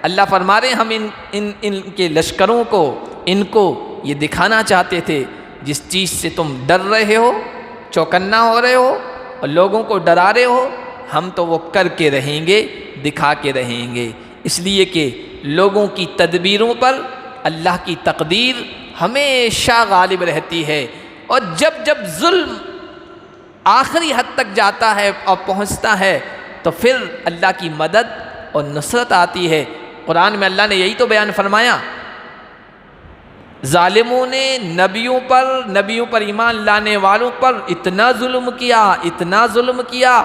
اللہ فرما رہے ہیں ہم ان کے لشکروں کو، ان کو یہ دکھانا چاہتے تھے جس چیز سے تم ڈر رہے ہو، چوکنا ہو رہے ہو اور لوگوں کو ڈرا رہے ہو، ہم تو وہ کر کے رہیں گے، دکھا کے رہیں گے۔ اس لیے کہ لوگوں کی تدبیروں پر اللہ کی تقدیر ہمیشہ غالب رہتی ہے، اور جب جب ظلم آخری حد تک جاتا ہے اور پہنچتا ہے تو پھر اللہ کی مدد اور نصرت آتی ہے۔ قرآن میں اللہ نے یہی تو بیان فرمایا، ظالموں نے نبیوں پر ایمان لانے والوں پر اتنا ظلم کیا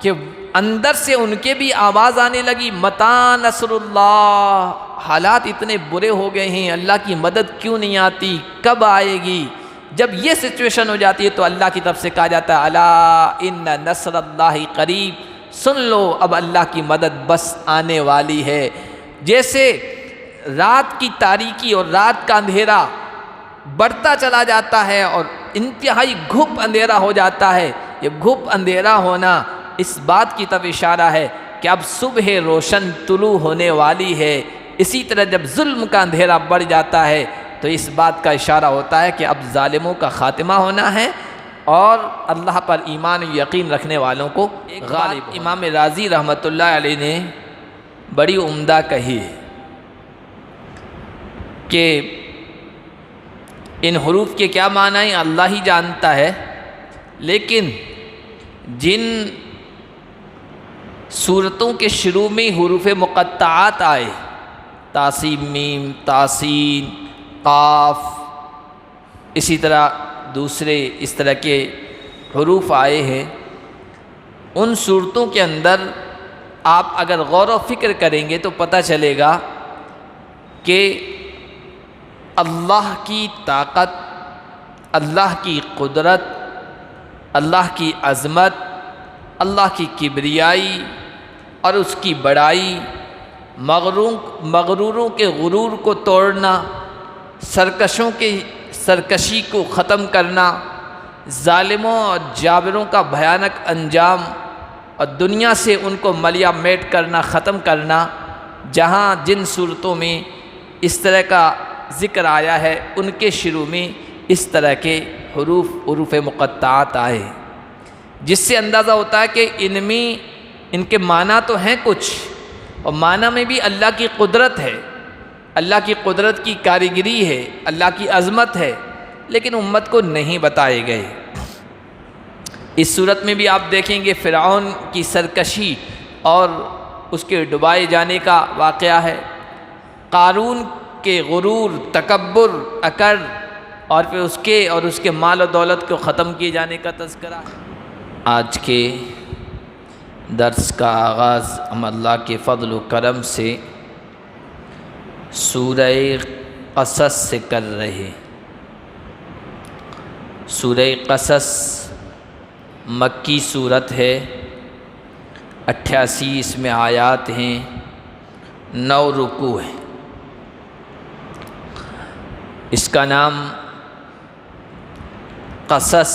کہ اندر سے ان کے بھی آواز آنے لگی متی نصر اللہ، حالات اتنے برے ہو گئے ہیں، اللہ کی مدد کیوں نہیں آتی، کب آئے گی؟ جب یہ سچویشن ہو جاتی ہے تو اللہ کی طرف سے کہا جاتا ہے الا ان نصر اللہ قریب، سن لو اب اللہ کی مدد بس آنے والی ہے۔ جیسے رات کی تاریکی اور رات کا اندھیرا بڑھتا چلا جاتا ہے اور انتہائی گھپ اندھیرا ہو جاتا ہے، یہ گھپ اندھیرا ہونا اس بات کی طرف اشارہ ہے کہ اب صبح روشن طلوع ہونے والی ہے۔ اسی طرح جب ظلم کا اندھیرا بڑھ جاتا ہے تو اس بات کا اشارہ ہوتا ہے کہ اب ظالموں کا خاتمہ ہونا ہے اور اللہ پر ایمان و یقین رکھنے والوں کو غالب۔ امام رازی رحمۃ اللہ علیہ نے بڑی عمدہ کہی ہے کہ ان حروف کے کیا معنی ہیں اللہ ہی جانتا ہے، لیکن جن سورتوں کے شروع میں حروف مقطعات آئے، تاسیم میم، تاسین، قاف، اسی طرح دوسرے اس طرح کے حروف آئے ہیں، ان صورتوں کے اندر آپ اگر غور و فکر کریں گے تو پتہ چلے گا کہ اللہ کی طاقت، اللہ کی قدرت، اللہ کی عظمت، اللہ کی کبریائی اور اس کی بڑائی، مغروروں کے غرور کو توڑنا، سرکشوں کی سرکشی کو ختم کرنا، ظالموں اور جابروں کا بھیانک انجام اور دنیا سے ان کو ملیا میٹ کرنا، ختم کرنا، جہاں جن صورتوں میں اس طرح کا ذکر آیا ہے ان کے شروع میں اس طرح کے حروف مقطعات آئے، جس سے اندازہ ہوتا ہے کہ ان کے معنی تو ہیں کچھ، اور معنی میں بھی اللہ کی قدرت ہے، اللہ کی قدرت کی کاریگری ہے، اللہ کی عظمت ہے، لیکن امت کو نہیں بتائے گئے۔ اس صورت میں بھی آپ دیکھیں گے فرعون کی سرکشی اور اس کے ڈبائے جانے کا واقعہ ہے، قارون کے غرور، تکبر، اکڑ اور پھر اس کے مال و دولت کو ختم کیے جانے کا تذکرہ ہے۔ آج کے درس کا آغاز ہم اللہ کے فضل و کرم سے سورہ قصص سے کر رہے۔ سورہ قصص مکی صورت ہے، 88 اس میں آیات ہیں، 9 رکوع ہیں۔ اس کا نام قصص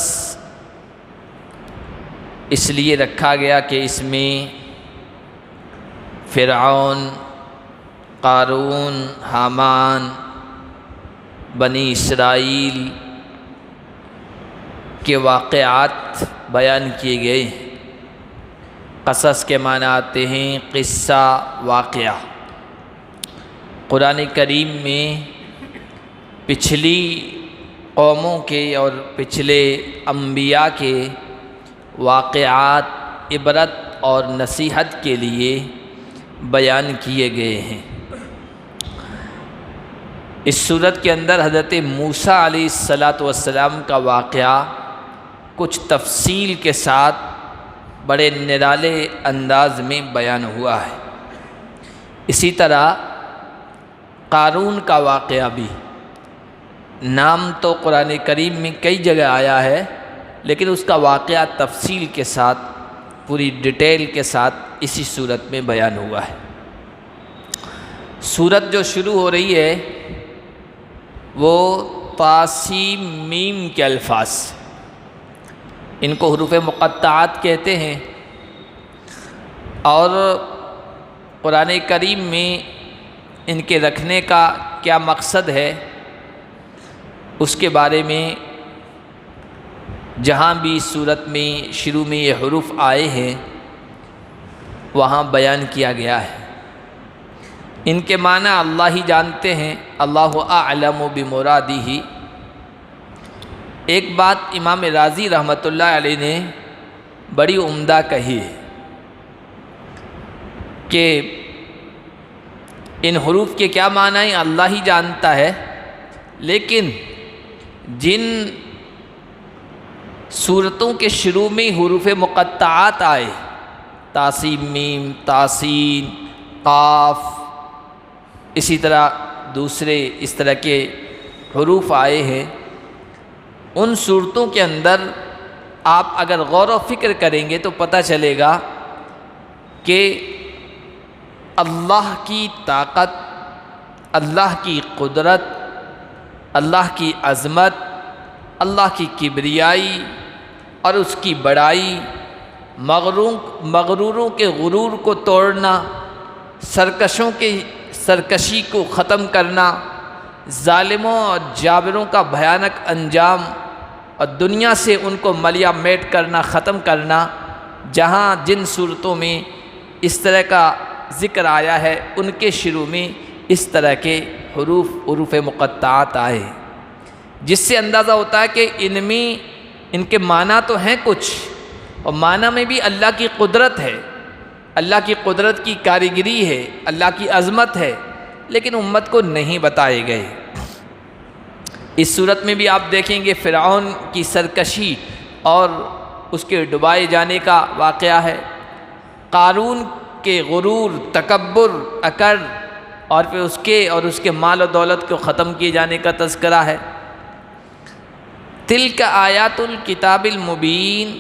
اس لیے رکھا گیا کہ اس میں فرعون، قارون، حامان، بنی اسرائیل کے واقعات بیان کیے گئے ہیں۔ قصص کے معنی آتے ہیں قصہ، واقعہ۔ قرآن کریم میں پچھلی قوموں کے اور پچھلے انبیاء کے واقعات عبرت اور نصیحت کے لیے بیان کیے گئے ہیں۔ اس صورت کے اندر حضرت موسیٰ علیہ السلام کا واقعہ کچھ تفصیل کے ساتھ بڑے نرالے انداز میں بیان ہوا ہے۔ اسی طرح قارون کا واقعہ بھی، نام تو قرآن کریم میں کئی جگہ آیا ہے لیکن اس کا واقعہ تفصیل کے ساتھ، پوری ڈیٹیل کے ساتھ اسی صورت میں بیان ہوا ہے۔ صورت جو شروع ہو رہی ہے وہ طاسیم میم کے الفاظ، ان کو حروف مقطعات کہتے ہیں، اور قرآن کریم میں ان کے رکھنے کا کیا مقصد ہے، اس کے بارے میں جہاں بھی صورت میں شروع میں یہ حروف آئے ہیں وہاں بیان کیا گیا ہے۔ ان کے معنی اللہ ہی جانتے ہیں، اللہ اعلم بمرادہ۔ ایک بات امام رازی رحمۃ اللہ علیہ نے بڑی عمدہ کہی ہے کہ ان حروف کے کیا معنی ہیں اللہ ہی جانتا ہے، لیکن جن صورتوں کے شروع میں حروف مقطعات آئے، تاسیم میم، تاسین، قاف، اسی طرح دوسرے اس طرح کے حروف آئے ہیں، ان صورتوں کے اندر آپ اگر غور و فکر کریں گے تو پتہ چلے گا کہ اللہ کی طاقت، اللہ کی قدرت، اللہ کی عظمت، اللہ کی کبریائی اور اس کی بڑائی، مغروروں کے غرور کو توڑنا، سرکشوں کی سرکشی کو ختم کرنا، ظالموں اور جابروں کا بھیانک انجام اور دنیا سے ان کو ملیا میٹ کرنا، ختم کرنا، جہاں جن صورتوں میں اس طرح کا ذکر آیا ہے ان کے شروع میں اس طرح کے حروف مقطعات آئے، جس سے اندازہ ہوتا ہے کہ ان کے معنی تو ہیں کچھ، اور معنی میں بھی اللہ کی قدرت ہے، اللہ کی قدرت کی کاریگری ہے، اللہ کی عظمت ہے، لیکن امت کو نہیں بتائے گئے۔ اس صورت میں بھی آپ دیکھیں گے فرعون کی سرکشی اور اس کے ڈبائے جانے کا واقعہ ہے، قارون کے غرور، تکبر، اکڑ اور پھر اس کے مال و دولت کو ختم کیے جانے کا تذکرہ ہے۔ تلک آیات الکتاب المبین،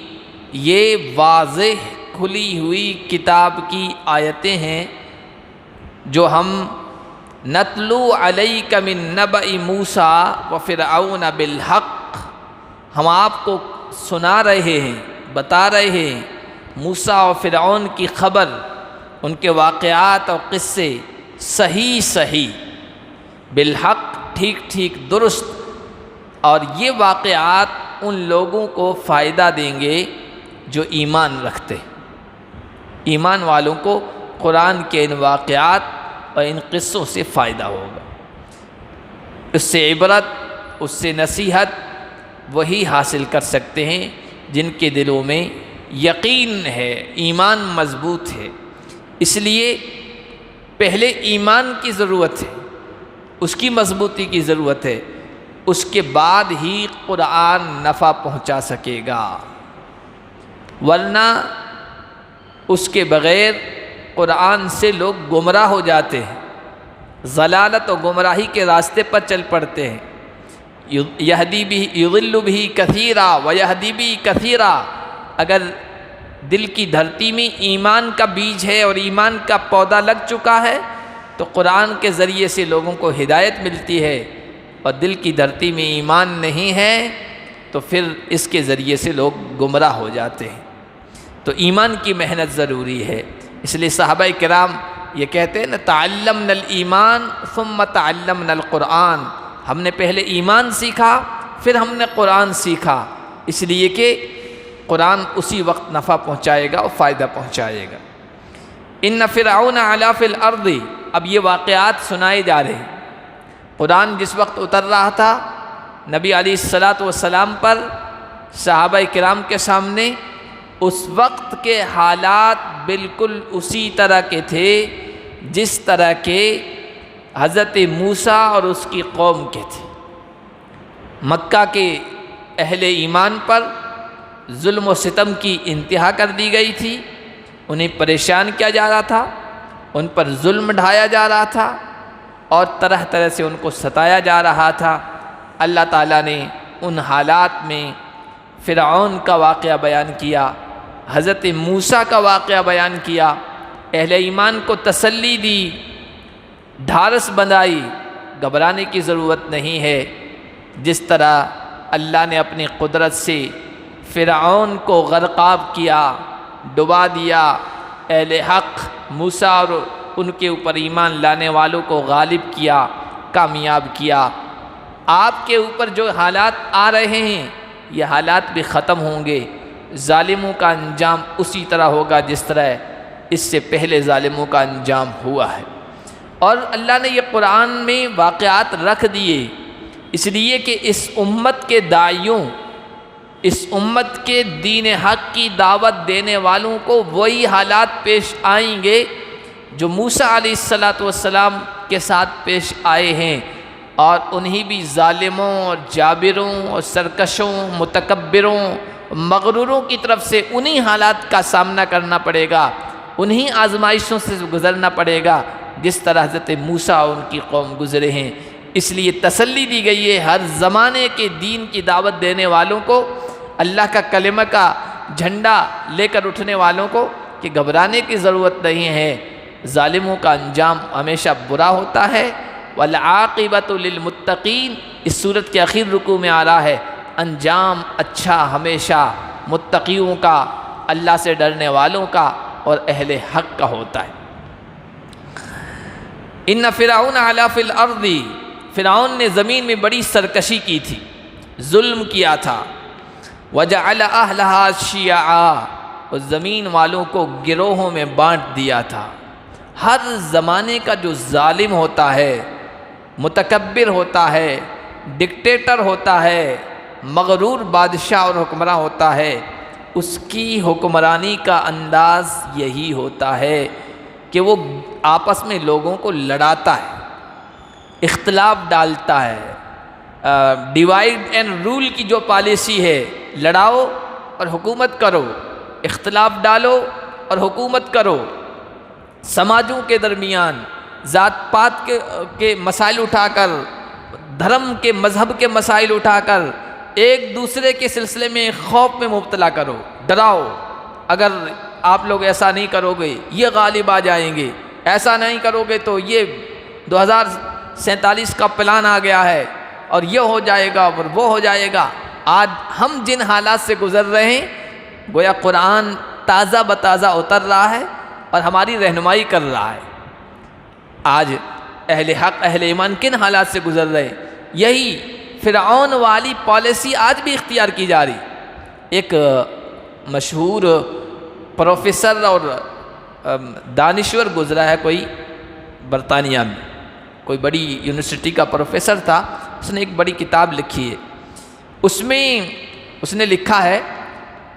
یہ واضح کھلی ہوئی کتاب کی آیتیں ہیں جو ہم نتلو علیک من نبأ موسیٰ وفرعون بالحق، ہم آپ کو سنا رہے ہیں، بتا رہے ہیں موسیٰ اور فرعون کی خبر، ان کے واقعات اور قصے صحیح بالحق، ٹھیک درست، اور یہ واقعات ان لوگوں کو فائدہ دیں گے جو ایمان رکھتے، ایمان والوں کو قرآن کے ان واقعات اور ان قصوں سے فائدہ ہوگا، اس سے عبرت، اس سے نصیحت وہی حاصل کر سکتے ہیں جن کے دلوں میں یقین ہے، ایمان مضبوط ہے۔ اس لیے پہلے ایمان کی ضرورت ہے، اس کی مضبوطی کی ضرورت ہے، اس کے بعد ہی قرآن نفع پہنچا سکے گا، ورنہ اس کے بغیر قرآن سے لوگ گمراہ ہو جاتے ہیں، ضلالت و گمراہی کے راستے پر چل پڑتے ہیں۔ یضل بھی کثیرا ویہدی بھی کثیرا، اگر دل کی دھرتی میں ایمان کا بیج ہے اور ایمان کا پودا لگ چکا ہے تو قرآن کے ذریعے سے لوگوں کو ہدایت ملتی ہے، اور دل کی دھرتی میں ایمان نہیں ہے تو پھر اس کے ذریعے سے لوگ گمراہ ہو جاتے ہیں۔ تو ایمان کی محنت ضروری ہے، اس لیے صحابہ کرام یہ کہتے ہیں نا، تعلمنا الایمان ثم تعلمنا القرآن، ہم نے پہلے ایمان سیکھا پھر ہم نے قرآن سیکھا، اس لیے کہ قرآن اسی وقت نفع پہنچائے گا اور فائدہ پہنچائے گا۔ ان فرعون علا فی الارض، اب یہ واقعات سنائے جا رہے ہیں۔ قرآن جس وقت اتر رہا تھا نبی علیہ السلام پر، صحابہ کرام کے سامنے، اس وقت کے حالات بالکل اسی طرح کے تھے جس طرح کے حضرت موسیٰ اور اس کی قوم کے تھے۔ مکہ کے اہل ایمان پر ظلم و ستم کی انتہا کر دی گئی تھی، انہیں پریشان کیا جا رہا تھا، ان پر ظلم ڈھایا جا رہا تھا اور طرح طرح سے ان کو ستایا جا رہا تھا۔ اللہ تعالیٰ نے ان حالات میں فرعون کا واقعہ بیان کیا، حضرت موسیٰ کا واقعہ بیان کیا، اہل ایمان کو تسلی دی، ڈھارس بندھائی، گھبرانے کی ضرورت نہیں ہے۔ جس طرح اللہ نے اپنی قدرت سے فرعون کو غرقاب کیا، ڈبا دیا، اہل حق موسیٰ اور ان کے اوپر ایمان لانے والوں کو غالب کیا، کامیاب کیا۔ آپ کے اوپر جو حالات آ رہے ہیں یہ حالات بھی ختم ہوں گے، ظالموں کا انجام اسی طرح ہوگا جس طرح اس سے پہلے ظالموں کا انجام ہوا ہے۔ اور اللہ نے یہ قرآن میں واقعات رکھ دیے اس لیے کہ اس امت کے داعیوں، اس امت کے دین حق کی دعوت دینے والوں کو وہی حالات پیش آئیں گے جو موسیٰ علیہ السلام کے ساتھ پیش آئے ہیں، اور انہی بھی ظالموں اور جابروں اور سرکشوں، متکبروں، مغروروں کی طرف سے انہی حالات کا سامنا کرنا پڑے گا، انہی آزمائشوں سے گزرنا پڑے گا جس طرح حضرت موسیٰ اور ان کی قوم گزرے ہیں۔ اس لیے تسلی دی گئی ہے ہر زمانے کے دین کی دعوت دینے والوں کو، اللہ کا کلمہ کا جھنڈا لے کر اٹھنے والوں کو، کہ گھبرانے کی ضرورت نہیں ہے، ظالموں کا انجام ہمیشہ برا ہوتا ہے۔ والعاقبۃ للمتقین، اس سورت کے آخر رکوع میں آ رہا ہے، انجام اچھا ہمیشہ متقیوں کا، اللہ سے ڈرنے والوں کا اور اہل حق کا ہوتا ہے۔ ان فرعون علا فی الارض، فرعون نے زمین میں بڑی سرکشی کی تھی، ظلم کیا تھا۔ وجعل اہلہا شیعا، اور زمین والوں کو گروہوں میں بانٹ دیا تھا۔ ہر زمانے کا جو ظالم ہوتا ہے، متکبر ہوتا ہے، ڈکٹیٹر ہوتا ہے، مغرور بادشاہ اور حکمراں ہوتا ہے، اس کی حکمرانی کا انداز یہی ہوتا ہے کہ وہ آپس میں لوگوں کو لڑاتا ہے، اختلاف ڈالتا ہے۔ ڈیوائیڈ اینڈ رول کی جو پالیسی ہے، لڑاؤ اور حکومت کرو، اختلاف ڈالو اور حکومت کرو، سماجوں کے درمیان ذات پات کے مسائل اٹھا کر، دھرم کے مذہب کے مسائل اٹھا کر ایک دوسرے کے سلسلے میں خوف میں مبتلا کرو، ڈراؤ۔ اگر آپ لوگ ایسا نہیں کرو گے یہ غالب آ جائیں گے، ایسا نہیں کرو گے تو یہ 2047 کا پلان آ گیا ہے اور یہ ہو جائے گا اور وہ ہو جائے گا۔ آج ہم جن حالات سے گزر رہے ہیں گویا قرآن تازہ بتازہ اتر رہا ہے اور ہماری رہنمائی کر رہا ہے۔ آج اہل حق، اہل ایمان کن حالات سے گزر رہے ہیں؟ یہی فرعون والی پالیسی آج بھی اختیار کی جا رہی۔ ایک مشہور پروفیسر اور دانشور گزرا ہے کوئی برطانیہ میں، کوئی بڑی یونیورسٹی کا پروفیسر تھا، اس نے ایک بڑی کتاب لکھی ہے۔ اس میں اس نے لکھا ہے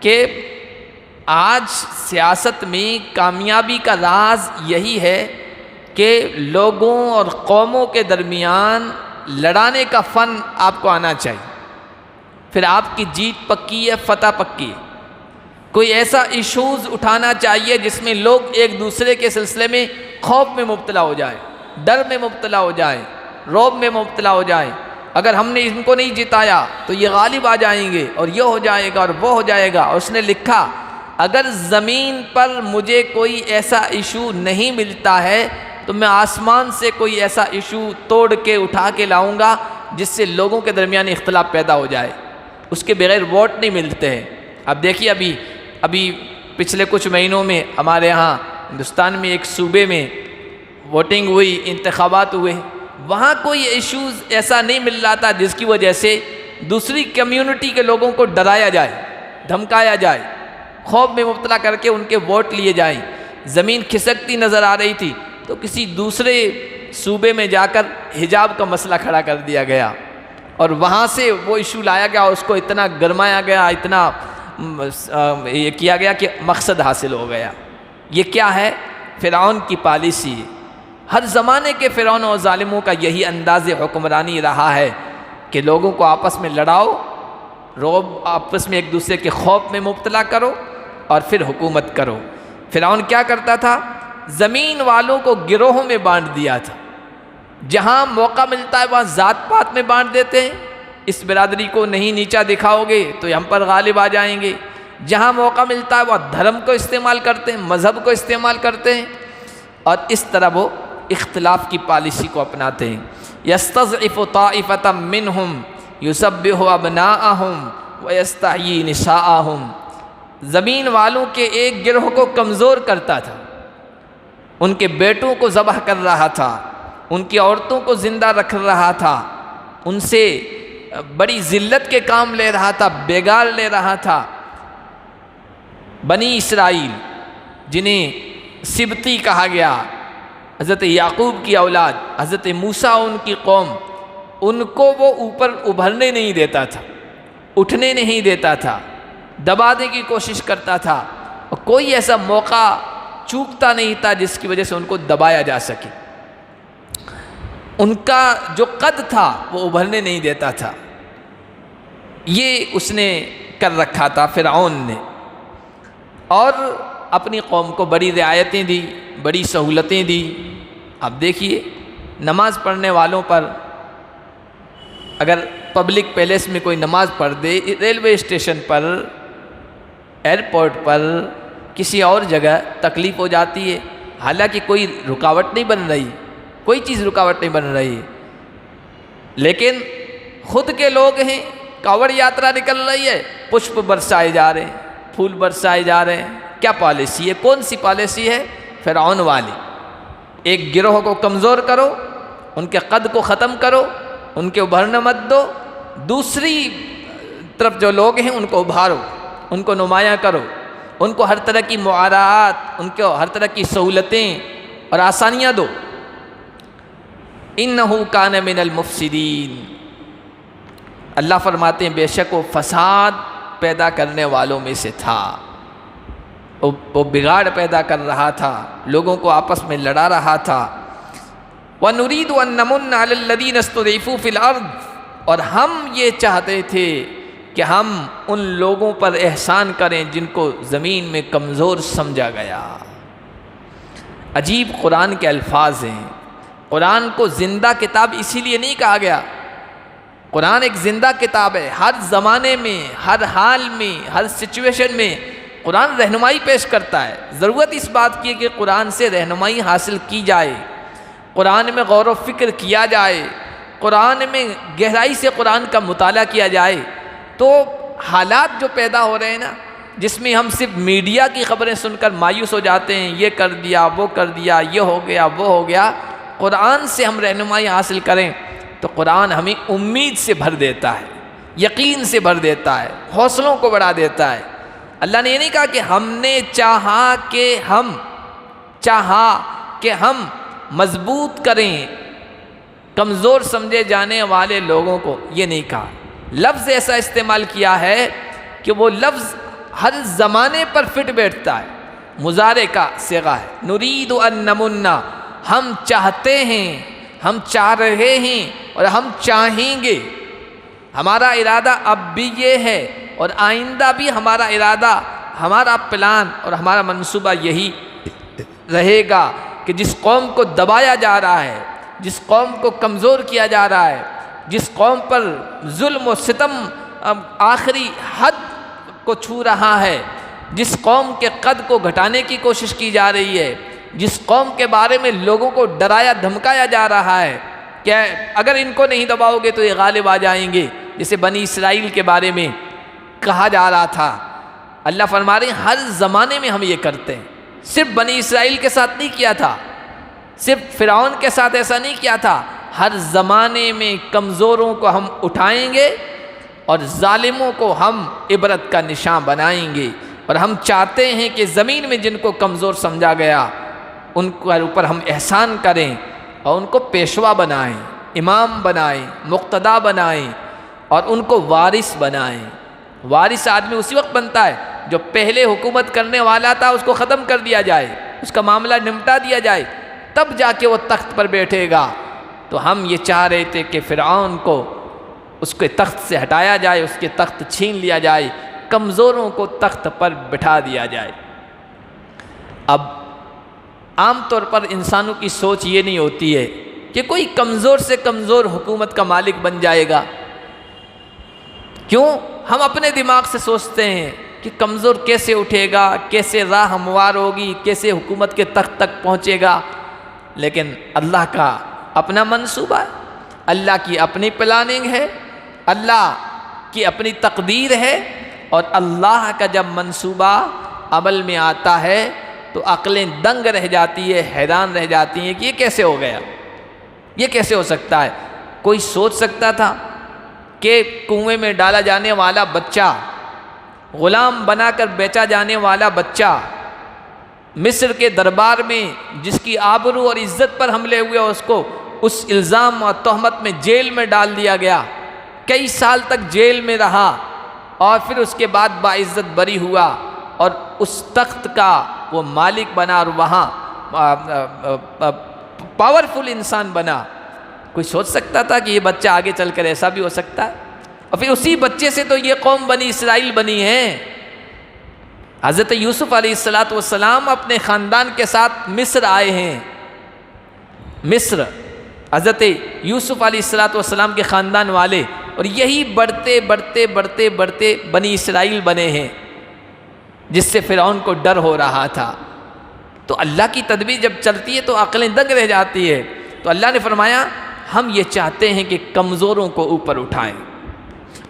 کہ آج سیاست میں کامیابی کا راز یہی ہے کہ لوگوں اور قوموں کے درمیان لڑانے کا فن آپ کو آنا چاہیے، پھر آپ کی جیت پکی ہے، فتح پکی ہے۔ کوئی ایسا ایشوز اٹھانا چاہیے جس میں لوگ ایک دوسرے کے سلسلے میں خوف میں مبتلا ہو جائیں، ڈر میں مبتلا ہو جائیں، رعب میں مبتلا ہو جائیں۔ اگر ہم نے ان کو نہیں جتایا تو یہ غالب آ جائیں گے اور یہ ہو جائے گا اور وہ ہو جائے گا۔ اور اس نے لکھا اگر زمین پر مجھے کوئی ایسا ایشو نہیں ملتا ہے تو میں آسمان سے کوئی ایسا ایشو توڑ کے اٹھا کے لاؤں گا جس سے لوگوں کے درمیان اختلاف پیدا ہو جائے۔ اس کے بغیر ووٹ نہیں ملتے ہیں۔ اب دیکھیے ابھی پچھلے کچھ مہینوں میں ہمارے یہاں ہندوستان میں ایک صوبے میں ووٹنگ ہوئی، انتخابات ہوئے، وہاں کوئی ایشوز ایسا نہیں مل رہا تھا جس کی وجہ سے دوسری کمیونٹی کے لوگوں کو ڈرایا جائے، دھمکایا جائے، خوف میں مبتلا کر کے ان کے ووٹ لیے جائیں۔ زمین کھسکتی نظر آ رہی تھی تو کسی دوسرے صوبے میں جا کر حجاب کا مسئلہ کھڑا کر دیا گیا اور وہاں سے وہ ایشو لایا گیا، اس کو اتنا گرمایا گیا، اتنا یہ کیا گیا کہ مقصد حاصل ہو گیا۔ یہ کیا ہے؟ فرعون کی پالیسی۔ ہر زمانے کے فرعون اور ظالموں کا یہی انداز حکمرانی رہا ہے کہ لوگوں کو آپس میں لڑاؤ، رعب، آپس میں ایک دوسرے کے خوف میں مبتلا کرو اور پھر حکومت کرو۔ فرعون کیا کرتا تھا؟ زمین والوں کو گروہوں میں بانٹ دیا تھا، جہاں موقع ملتا ہے وہاں ذات پات میں بانٹ دیتے ہیں، اس برادری کو نہیں نیچا دکھاؤ گے تو ہم پر غالب آ جائیں گے۔ جہاں موقع ملتا ہے وہاں دھرم کو استعمال کرتے ہیں، مذہب کو استعمال کرتے ہیں، اور اس طرح وہ اختلاف کی پالیسی کو اپناتے ہیں۔ یستضعف طائفة منہم یسبح ابناءہم ویستحیی نساءہم، زمین والوں کے ایک گروہ کو کمزور کرتا تھا، ان کے بیٹوں کو ذبح کر رہا تھا، ان کی عورتوں کو زندہ رکھ رہا تھا، ان سے بڑی ذلت کے کام لے رہا تھا، بگاڑ لے رہا تھا۔ بنی اسرائیل جنہیں سبطی کہا گیا، حضرت یعقوب کی اولاد، حضرت موسیٰ ان کی قوم، ان کو وہ اوپر ابھرنے نہیں دیتا تھا، اٹھنے نہیں دیتا تھا، دبانے کی کوشش کرتا تھا، اور کوئی ایسا موقع چوکتا نہیں تھا جس کی وجہ سے ان کو دبایا جا سکے۔ ان کا جو قد تھا وہ ابھرنے نہیں دیتا تھا۔ یہ اس نے کر رکھا تھا فرعون نے، اور اپنی قوم کو بڑی رعایتیں دی، بڑی سہولتیں دی۔ اب دیکھیے نماز پڑھنے والوں پر اگر پبلک پیلیس میں کوئی نماز پڑھ دے، ریلوے اسٹیشن پر، ایئرپورٹ پر، کسی اور جگہ تکلیف ہو جاتی ہے، حالانکہ کوئی رکاوٹ نہیں بن رہی، کوئی چیز رکاوٹ نہیں بن رہی، لیکن خود کے لوگ ہیں، کاوڑ یاترا نکل رہی ہے، پشپ برسائے جا رہے ہیں، پھول برسائے جا رہے ہیں۔ کیا پالیسی ہے؟ کون سی پالیسی ہے؟ فرعون والی۔ ایک گروہ کو کمزور کرو، ان کے قد کو ختم کرو، ان کے ابھرنے مت دو، دوسری طرف جو لوگ ہیں ان کو ابھارو، ان کو نمایاں کرو، ان کو ہر طرح کی معاراات، ان کو ہر طرح کی سہولتیں اور آسانیاں دو۔ انہو کان من المفسدین، اللہ فرماتے ہیں بے شک وہ فساد پیدا کرنے والوں میں سے تھا، وہ بگاڑ پیدا کر رہا تھا، لوگوں کو آپس میں لڑا رہا تھا۔ وَنُرِيدُ أَن نَّمُنَّ عَلَى الَّذِينَ اسْتُضْعِفُوا فِي الْأَرْضِ، اور ہم یہ چاہتے تھے کہ ہم ان لوگوں پر احسان کریں جن کو زمین میں کمزور سمجھا گیا۔ عجیب قرآن کے الفاظ ہیں۔ قرآن کو زندہ کتاب اسی لیے نہیں کہا گیا، قرآن ایک زندہ کتاب ہے، ہر زمانے میں، ہر حال میں، ہر سچویشن میں قرآن رہنمائی پیش کرتا ہے۔ ضرورت اس بات کی ہے کہ قرآن سے رہنمائی حاصل کی جائے، قرآن میں غور و فکر کیا جائے، قرآن میں گہرائی سے قرآن کا مطالعہ کیا جائے۔ تو حالات جو پیدا ہو رہے ہیں نا، جس میں ہم صرف میڈیا کی خبریں سن کر مایوس ہو جاتے ہیں، یہ کر دیا، وہ کر دیا، یہ ہو گیا، وہ ہو گیا، قرآن سے ہم رہنمائی حاصل کریں تو قرآن ہمیں امید سے بھر دیتا ہے، یقین سے بھر دیتا ہے، حوصلوں کو بڑھا دیتا ہے۔ اللہ نے یہ نہیں کہا کہ ہم نے چاہا کہ ہم مضبوط کریں کمزور سمجھے جانے والے لوگوں کو، یہ نہیں کہا۔ لفظ ایسا استعمال کیا ہے کہ وہ لفظ ہر زمانے پر فٹ بیٹھتا ہے، مضارع کا صیغہ ہے۔ نرید ان نمنا، ہم چاہتے ہیں، ہم چاہ رہے ہیں اور ہم چاہیں گے، ہمارا ارادہ اب بھی یہ ہے اور آئندہ بھی ہمارا ارادہ، ہمارا پلان اور ہمارا منصوبہ یہی رہے گا کہ جس قوم کو دبایا جا رہا ہے، جس قوم کو کمزور کیا جا رہا ہے، جس قوم پر ظلم و ستم آخری حد کو چھو رہا ہے، جس قوم کے قد کو گھٹانے کی کوشش کی جا رہی ہے، جس قوم کے بارے میں لوگوں کو ڈرایا دھمکایا جا رہا ہے کہ اگر ان کو نہیں دباؤ گے تو یہ غالب آ جائیں گے، جسے بنی اسرائیل کے بارے میں کہا جا رہا تھا۔ اللہ فرما رہے ہیں ہر زمانے میں ہم یہ کرتے ہیں، صرف بنی اسرائیل کے ساتھ نہیں کیا تھا، صرف فرعون کے ساتھ ایسا نہیں کیا تھا، ہر زمانے میں کمزوروں کو ہم اٹھائیں گے اور ظالموں کو ہم عبرت کا نشان بنائیں گے۔ اور ہم چاہتے ہیں کہ زمین میں جن کو کمزور سمجھا گیا ان کے اوپر ہم احسان کریں اور ان کو پیشوا بنائیں، امام بنائیں، مقتدا بنائیں اور ان کو وارث بنائیں۔ وارث آدمی اسی وقت بنتا ہے جو پہلے حکومت کرنے والا تھا اس کو ختم کر دیا جائے، اس کا معاملہ نمٹا دیا جائے، تب جا کے وہ تخت پر بیٹھے گا۔ تو ہم یہ چاہ رہے تھے کہ فرعون کو اس کے تخت سے ہٹایا جائے، اس کے تخت چھین لیا جائے، کمزوروں کو تخت پر بٹھا دیا جائے۔ اب عام طور پر انسانوں کی سوچ یہ نہیں ہوتی ہے کہ کوئی کمزور سے کمزور حکومت کا مالک بن جائے گا۔ کیوں؟ ہم اپنے دماغ سے سوچتے ہیں کہ کمزور کیسے اٹھے گا، کیسے راہ ہموار ہوگی، کیسے حکومت کے تخت تک پہنچے گا۔ لیکن اللہ کا اپنا منصوبہ ہے، اللہ کی اپنی پلاننگ ہے، اللہ کی اپنی تقدیر ہے، اور اللہ کا جب منصوبہ عمل میں آتا ہے تو عقلیں دنگ رہ جاتی ہے، حیران رہ جاتی ہیں کہ یہ کیسے ہو گیا، یہ کیسے ہو سکتا ہے۔ کوئی سوچ سکتا تھا کہ کنویں میں ڈالا جانے والا بچہ، غلام بنا کر بیچا جانے والا بچہ، مصر کے دربار میں جس کی آبرو اور عزت پر حملے ہوئے، اس کو اس الزام اور تہمت میں جیل میں ڈال دیا گیا، کئی سال تک جیل میں رہا، اور پھر اس کے بعد باعزت بری ہوا اور اس تخت کا وہ مالک بنا اور وہاں پاورفل انسان بنا۔ کوئی سوچ سکتا تھا کہ یہ بچہ آگے چل کر ایسا بھی ہو سکتا ہے؟ اور پھر اسی بچے سے تو یہ قوم بنی اسرائیل بنی ہے۔ حضرت یوسف علیہ السلام اپنے خاندان کے ساتھ مصر آئے ہیں، مصر حضرت یوسف علیہ السلام کے خاندان والے، اور یہی بڑھتے بڑھتے بڑھتے بڑھتے بنی اسرائیل بنے ہیں، جس سے فرعون کو ڈر ہو رہا تھا۔ تو اللہ کی تدبیر جب چلتی ہے تو عقلیں دنگ رہ جاتی ہے۔ تو اللہ نے فرمایا ہم یہ چاہتے ہیں کہ کمزوروں کو اوپر اٹھائیں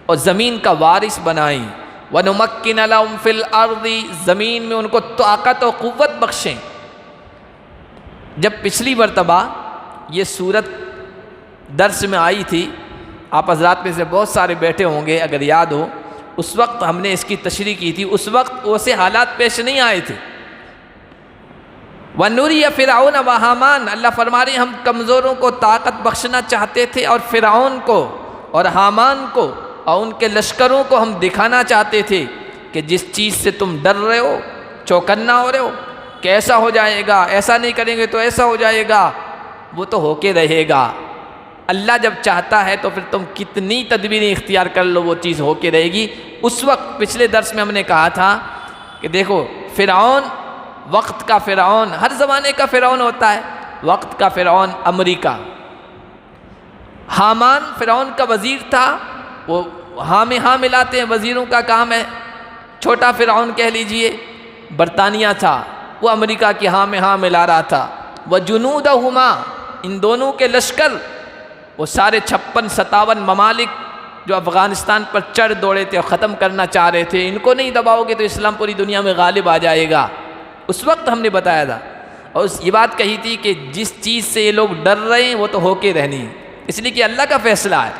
اور زمین کا وارث بنائیں، وَنُمَكِّنَ لَهُمْ فِي الْأَرْضِ، زمین میں ان کو طاقت و قوت بخشیں۔ جب پچھلی مرتبہ یہ صورت درس میں آئی تھی، آپ حضرات میں سے بہت سارے بیٹھے ہوں گے اگر یاد ہو، اس وقت ہم نے اس کی تشریح کی تھی۔ اس وقت ویسے حالات پیش نہیں آئے تھے۔ وَنُرِيَ فِرْعَوْنَ وَحَامَانَ، اللہ فرما رہے ہیں ہم کمزوروں کو طاقت بخشنا چاہتے تھے، اور فرعون کو اور حامان کو اور ان کے لشکروں کو ہم دکھانا چاہتے تھے کہ جس چیز سے تم ڈر رہے ہو، چوکنا ہو رہے ہو کہ ایسا ہو جائے گا، ایسا نہیں کریں گے تو ایسا ہو جائے گا، وہ تو ہو کے رہے گا۔ اللہ جب چاہتا ہے تو پھر تم کتنی تدبیریں اختیار کر لو، وہ چیز ہو کے رہے گی۔ اس وقت پچھلے درس میں ہم نے کہا تھا کہ دیکھو فرعون، وقت کا فرعون، ہر زمانے کا فرعون ہوتا ہے، وقت کا فرعون امریکہ، حامان فرعون کا وزیر تھا، وہ ہاں میں ہاں ملاتے ہیں، وزیروں کا کام ہے۔ چھوٹا فرعون کہہ لیجئے برطانیہ تھا، وہ امریکہ کی ہاں میں ہاں ملا رہا تھا۔ وَجُنُودَهُمَا، ان دونوں کے لشکر، وہ سارے 56-57 ممالک جو افغانستان پر چڑھ دوڑے تھے اور ختم کرنا چاہ رہے تھے، ان کو نہیں دباؤ گے تو اسلام پوری دنیا میں غالب آ جائے گا۔ اس وقت ہم نے بتایا تھا اور یہ بات کہی تھی کہ جس چیز سے یہ لوگ ڈر رہے ہیں وہ تو ہو کے رہنی ہے، اس لیے کہ اللہ کا فیصلہ ہے۔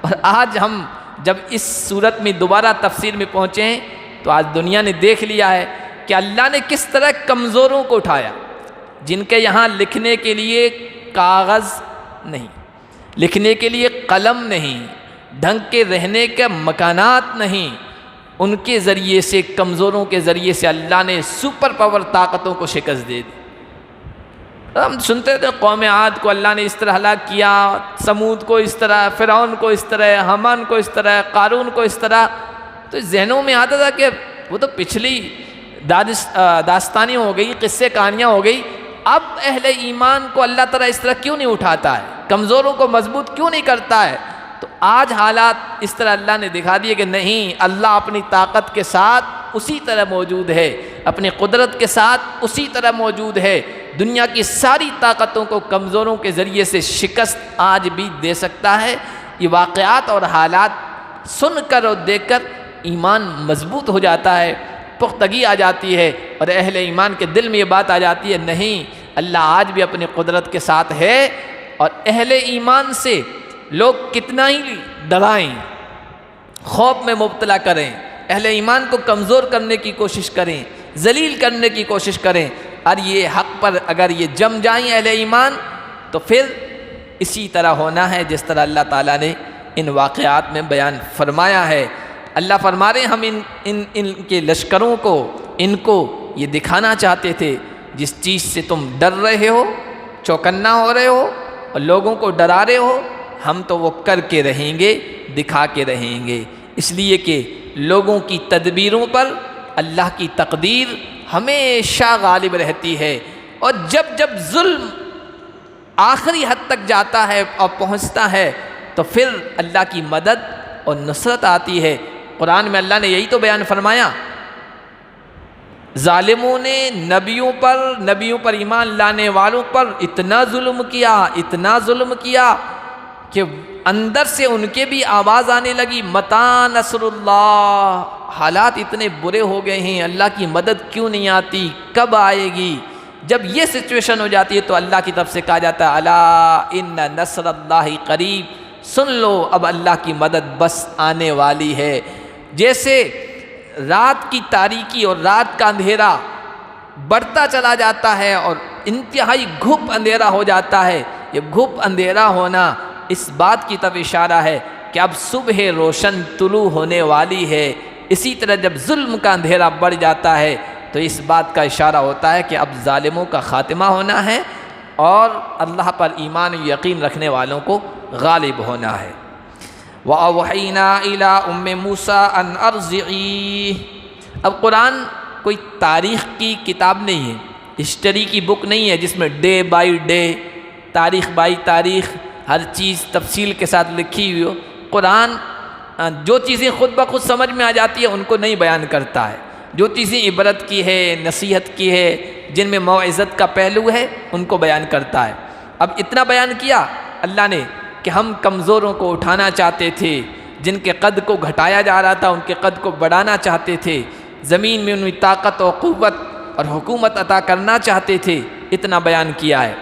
اور آج ہم جب اس صورت میں دوبارہ تفسیر میں پہنچے ہیں تو آج دنیا نے دیکھ لیا ہے کہ اللہ نے کس طرح کمزوروں کو اٹھایا، جن کے یہاں لکھنے کے لیے کاغذ نہیں، لکھنے کے لیے قلم نہیں، ڈھنگ کے رہنے کے مکانات نہیں، ان کے ذریعے سے، کمزوروں کے ذریعے سے اللہ نے سپر پاور طاقتوں کو شکست دے دی۔ ہم سنتے تھے قوم عاد کو اللہ نے اس طرح ہلاک کیا، سمود کو اس طرح، فرعون کو اس طرح، حامان کو اس طرح، قارون کو اس طرح، تو ذہنوں میں آتا تھا کہ وہ تو پچھلی داستانیں ہو گئی، قصے کہانیاں ہو گئی، اب اہل ایمان کو اللہ تعالیٰ اس طرح کیوں نہیں اٹھاتا ہے، کمزوروں کو مضبوط کیوں نہیں کرتا ہے؟ تو آج حالات اس طرح اللہ نے دکھا دیے کہ نہیں، اللہ اپنی طاقت کے ساتھ اسی طرح موجود ہے، اپنی قدرت کے ساتھ اسی طرح موجود ہے، دنیا کی ساری طاقتوں کو کمزوروں کے ذریعے سے شکست آج بھی دے سکتا ہے۔ یہ واقعات اور حالات سن کر اور دیکھ کر ایمان مضبوط ہو جاتا ہے، پختگی آ جاتی ہے، اور اہل ایمان کے دل میں یہ بات آ جاتی ہے نہیں، اللہ آج بھی اپنی قدرت کے ساتھ ہے۔ اور اہل ایمان سے لوگ کتنا ہی ڈرائیں، خوف میں مبتلا کریں، اہل ایمان کو کمزور کرنے کی کوشش کریں، ذلیل کرنے کی کوشش کریں، اور یہ حق پر اگر یہ جم جائیں اہل ایمان تو پھر اسی طرح ہونا ہے جس طرح اللہ تعالیٰ نے ان واقعات میں بیان فرمایا ہے۔ اللہ فرما رہے ہیں ہم ان کے لشکروں کو، ان کو یہ دکھانا چاہتے تھے جس چیز سے تم ڈر رہے ہو، چوکنا ہو رہے ہو اور لوگوں کو ڈرا رہے ہو، ہم تو وہ کر کے رہیں گے، دکھا کے رہیں گے، اس لیے کہ لوگوں کی تدبیروں پر اللہ کی تقدیر ہمیشہ غالب رہتی ہے، اور جب جب ظلم آخری حد تک جاتا ہے اور پہنچتا ہے تو پھر اللہ کی مدد اور نصرت آتی ہے۔ قرآن میں اللہ نے یہی تو بیان فرمایا، ظالموں نے نبیوں پر ایمان لانے والوں پر اتنا ظلم کیا کہ اندر سے ان کے بھی آواز آنے لگی متی نصر اللہ، حالات اتنے برے ہو گئے ہیں، اللہ کی مدد کیوں نہیں آتی، کب آئے گی؟ جب یہ سچویشن ہو جاتی ہے تو اللہ کی طرف سے کہا جاتا ہے الا ان نصر اللہ قریب، سن لو اب اللہ کی مدد بس آنے والی ہے۔ جیسے رات کی تاریکی اور رات کا اندھیرا بڑھتا چلا جاتا ہے اور انتہائی گھپ اندھیرا ہو جاتا ہے، یہ گھپ اندھیرا ہونا اس بات کی طرف اشارہ ہے کہ اب صبح روشن طلوع ہونے والی ہے۔ اسی طرح جب ظلم کا اندھیرا بڑھ جاتا ہے تو اس بات کا اشارہ ہوتا ہے کہ اب ظالموں کا خاتمہ ہونا ہے اور اللہ پر ایمان و یقین رکھنے والوں کو غالب ہونا ہے۔ وَأَوْحَيْنَا إِلَىٰ أُمِّ مُوسَىٰ أَنْ أَرْضِعِيهِ۔ اب قرآن کوئی تاریخ کی کتاب نہیں ہے، ہسٹری کی بک نہیں ہے جس میں ڈے بائی ڈے، تاریخ بائی تاریخ ہر چیز تفصیل کے ساتھ لکھی ہوئی ہو۔ قرآن جو چیزیں خود بخود سمجھ میں آ جاتی ہیں ان کو نہیں بیان کرتا ہے، جو چیزیں عبرت کی ہے، نصیحت کی ہے، جن میں موعظت کا پہلو ہے ان کو بیان کرتا ہے۔ اب اتنا بیان کیا اللہ نے کہ ہم کمزوروں کو اٹھانا چاہتے تھے، جن کے قد کو گھٹایا جا رہا تھا ان کے قد کو بڑھانا چاہتے تھے، زمین میں انہیں طاقت و قوت اور حکومت عطا کرنا چاہتے تھے، اتنا بیان کیا ہے۔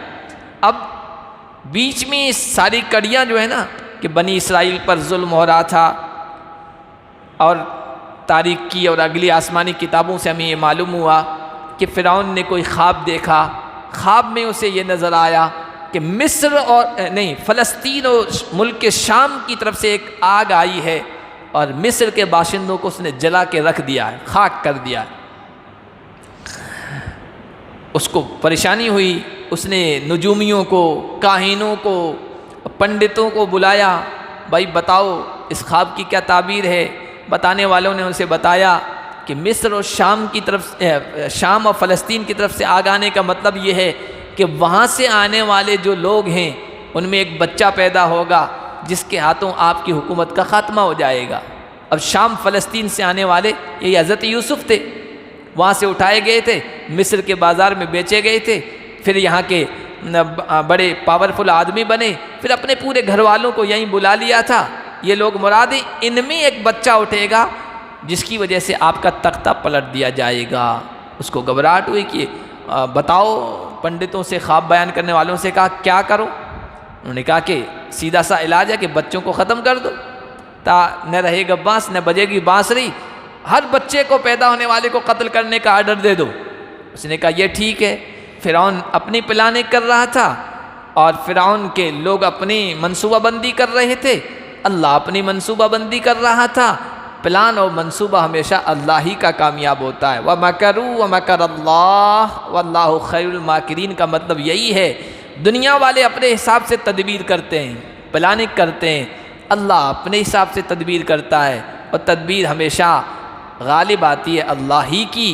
اب بیچ میں ساری کڑیاں جو ہے نا کہ بنی اسرائیل پر ظلم ہو رہا تھا، اور تاریخ کی اور اگلی آسمانی کتابوں سے ہمیں یہ معلوم ہوا کہ فرعون نے کوئی خواب دیکھا، خواب میں اسے یہ نظر آیا کہ مصر اور نہیں فلسطین اور ملک شام کی طرف سے ایک آگ آئی ہے اور مصر کے باشندوں کو اس نے جلا کے رکھ دیا ہے، خاک کر دیا ہے۔ اس کو پریشانی ہوئی، اس نے نجومیوں کو، کاہنوں کو، پنڈتوں کو بلایا، بھائی بتاؤ اس خواب کی کیا تعبیر ہے؟ بتانے والوں نے اسے بتایا کہ مصر اور شام کی طرف، شام اور فلسطین کی طرف سے آگ آنے کا مطلب یہ ہے کہ وہاں سے آنے والے جو لوگ ہیں ان میں ایک بچہ پیدا ہوگا جس کے ہاتھوں آپ کی حکومت کا خاتمہ ہو جائے گا۔ اب شام فلسطین سے آنے والے یہ حضرت یوسف تھے، وہاں سے اٹھائے گئے تھے، مصر کے بازار میں بیچے گئے تھے، پھر یہاں کے بڑے پاورفل آدمی بنے، پھر اپنے پورے گھر والوں کو یہیں بلا لیا تھا۔ یہ لوگ مراد ہیں، ان میں ایک بچہ اٹھے گا جس کی وجہ سے آپ کا تختہ پلٹ دیا جائے گا۔ اس کو گھبراہٹ ہوئی کہ بتاؤ، پنڈتوں سے، خواب بیان کرنے والوں سے کہا کیا کرو؟ انہوں نے کہا کہ سیدھا سا علاج ہے کہ بچوں کو ختم کر دو، نہ رہے گا بانس نہ بجے گی بانسری، ہر بچے کو پیدا ہونے والے کو قتل کرنے کا آرڈر دے دو۔ اس نے کہا یہ ٹھیک ہے۔ فرعون اپنی پلاننگ کر رہا تھا اور فرعون کے لوگ اپنی منصوبہ بندی کر رہے تھے، اللہ اپنی منصوبہ بندی کر رہا تھا۔ پلان اور منصوبہ ہمیشہ اللہ ہی کا کامیاب ہوتا ہے۔ وَمَكَرُوا وَمَكَرَ اللَّهُ وَاللَّهُ خَيْرُ الْمَاكِرِينَ کا مطلب یہی ہے، دنیا والے اپنے حساب سے تدبیر کرتے ہیں، پلاننگ کرتے ہیں، اللہ اپنے حساب سے تدبیر کرتا ہے، اور تدبیر ہمیشہ غالب آتی ہے اللہ ہی کی۔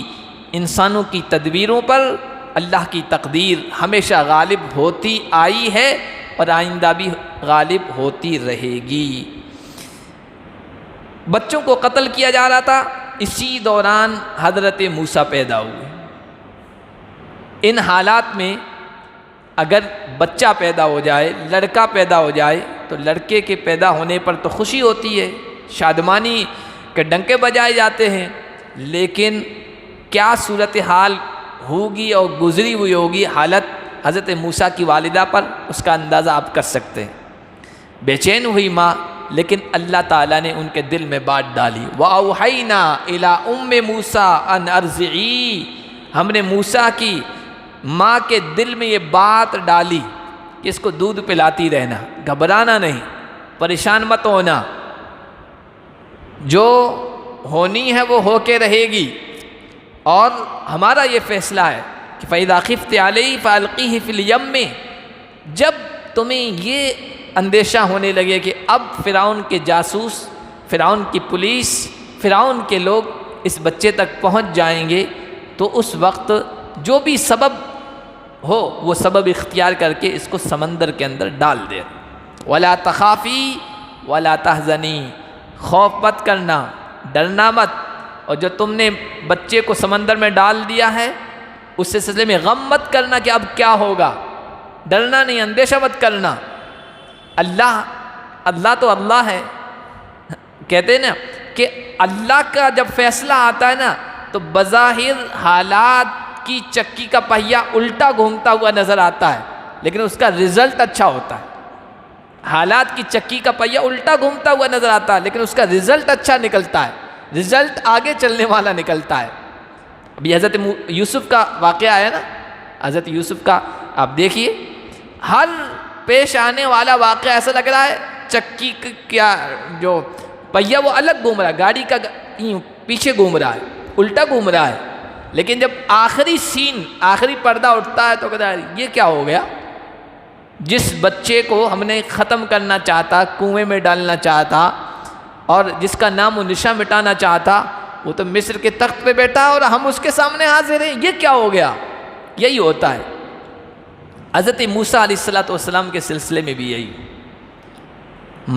انسانوں کی تدبیروں پر اللہ کی تقدیر ہمیشہ غالب ہوتی آئی ہے اور آئندہ بھی غالب ہوتی رہے گی۔ بچوں کو قتل کیا جا رہا تھا، اسی دوران حضرت موسیٰ پیدا ہوئے۔ ان حالات میں اگر بچہ پیدا ہو جائے، لڑکا پیدا ہو جائے، تو لڑکے کے پیدا ہونے پر تو خوشی ہوتی ہے، شادمانی کے ڈنکے بجائے جاتے ہیں، لیکن کیا صورتحال ہوگی اور گزری ہوئی ہوگی حالت حضرت موسیٰ کی والدہ پر، اس کا اندازہ آپ کر سکتے ہیں۔ بے چین ہوئی ماں، لیکن اللہ تعالیٰ نے ان کے دل میں بات ڈالی۔ وَأَوْحَيْنَا إِلَىٰ أُمِّ مُوسَىٰ أَنْ أَرْضِعِيهِ، ہم نے موسیٰ کی ماں کے دل میں یہ بات ڈالی کہ اس کو دودھ پلاتی رہنا، گھبرانا نہیں، پریشان مت ہونا، جو ہونی ہے وہ ہو کے رہے گی، اور ہمارا یہ فیصلہ ہے کہ فَإِذَا خِفْتِ عَلَيْهِ فَأَلْقِيهِ فِي الْيَمِّ، جب تمہیں یہ اندیشہ ہونے لگے کہ اب فرعون کے جاسوس، فرعون کی پولیس، فرعون کے لوگ اس بچے تک پہنچ جائیں گے، تو اس وقت جو بھی سبب ہو وہ سبب اختیار کر کے اس کو سمندر کے اندر ڈال دے۔ وَلَا تَخَافِي وَلَا تَحْزَنِي، خوف مت کرنا، ڈرنا مت، اور جو تم نے بچے کو سمندر میں ڈال دیا ہے اس سلسلے میں غم مت کرنا کہ اب کیا ہوگا، ڈرنا نہیں، اندیشہ مت کرنا۔ اللہ تو اللہ ہے، کہتے ہیں نا کہ اللہ کا جب فیصلہ آتا ہے نا تو بظاہر حالات کی چکی کا پہیہ الٹا گھومتا ہوا نظر آتا ہے، لیکن اس کا رزلٹ اچھا ہوتا ہے۔ حالات کی چکی کا پہیہ الٹا گھومتا ہوا نظر آتا ہے، لیکن اس کا رزلٹ اچھا نکلتا ہے، رزلٹ آگے چلنے والا نکلتا ہے۔ ابھی حضرت یوسف کا واقعہ ہے نا، حضرت یوسف کا آپ دیکھیے، ہر پیش آنے والا واقعہ ایسا لگ رہا ہے چکی کیا جو پہیہ وہ الگ گھوم رہا ہے، گاڑی کا پیچھے گھوم رہا ہے، الٹا گھوم رہا ہے، لیکن جب آخری سین، آخری پردہ اٹھتا ہے تو کہتا ہے یہ کیا ہو گیا؟ جس بچے کو ہم نے ختم کرنا چاہتا، کنویں میں ڈالنا چاہتا اور جس کا نام و نشاں مٹانا چاہتا، وہ تو مصر کے تخت پہ بیٹھا اور ہم اس کے سامنے حاضر ہیں، یہ کیا ہو گیا؟ یہی ہوتا ہے۔ حضرت موسیٰ علیہ السلام کے سلسلے میں بھی یہی،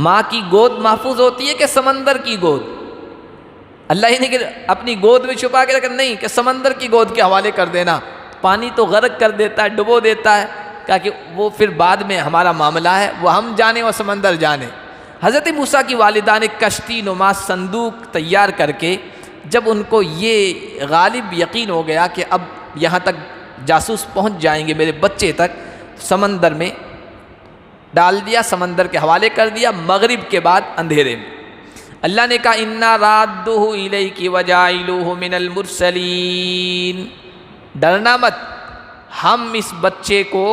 ماں کی گود محفوظ ہوتی ہے کہ سمندر کی گود؟ اللہ ہی نے کہ اپنی گود میں چھپا کے رکھ، نہیں کہ سمندر کی گود کے حوالے کر دینا، پانی تو غرق کر دیتا ہے، ڈبو دیتا ہے، کہا کہ وہ پھر بعد میں ہمارا معاملہ ہے، وہ ہم جانے اور سمندر جانے۔ حضرت موسیٰ کی والدہ نے کشتی نما صندوق تیار کر کے جب ان کو یہ غالب یقین ہو گیا کہ اب یہاں تک جاسوس پہنچ جائیں گے میرے بچے تک، سمندر میں ڈال دیا، سمندر کے حوالے کر دیا، مغرب کے بعد اندھیرے میں۔ اللہ نے کہا اِنَّا رَادُّهُ إِلَيْكِ وَجَاعِلُوهُ مِنَ الْمُرْسَلِينَ، ڈرنا مت، ہم اس بچے کو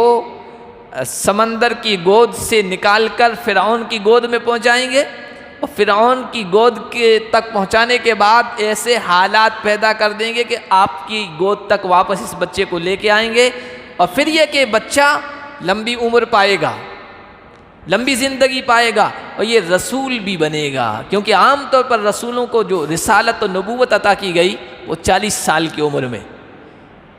سمندر کی گود سے نکال کر فرعون کی گود میں پہنچائیں گے، اور فرعون کی گود کے تک پہنچانے کے بعد ایسے حالات پیدا کر دیں گے کہ آپ کی گود تک واپس اس بچے کو لے کے آئیں گے، اور پھر یہ کہ بچہ لمبی عمر پائے گا، لمبی زندگی پائے گا، اور یہ رسول بھی بنے گا، کیونکہ عام طور پر رسولوں کو جو رسالت و نبوت عطا کی گئی وہ 40 سال کی عمر میں،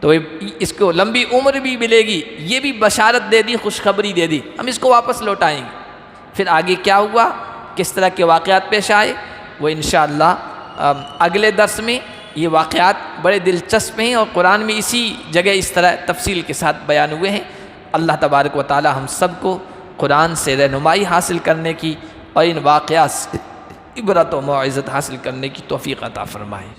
تو اس کو لمبی عمر بھی ملے گی، یہ بھی بشارت دے دی، خوشخبری دے دی، ہم اس کو واپس لوٹائیں گے۔ پھر آگے کیا ہوا، کس طرح کے واقعات پیش آئے، وہ انشاءاللہ اگلے درس میں، یہ واقعات بڑے دلچسپ ہیں اور قرآن میں اسی جگہ اس طرح تفصیل کے ساتھ بیان ہوئے ہیں۔ اللہ تبارک و تعالی ہم سب کو قرآن سے رہنمائی حاصل کرنے کی اور ان واقعات سے عبرت و موعظت حاصل کرنے کی توفیق عطا فرمائے۔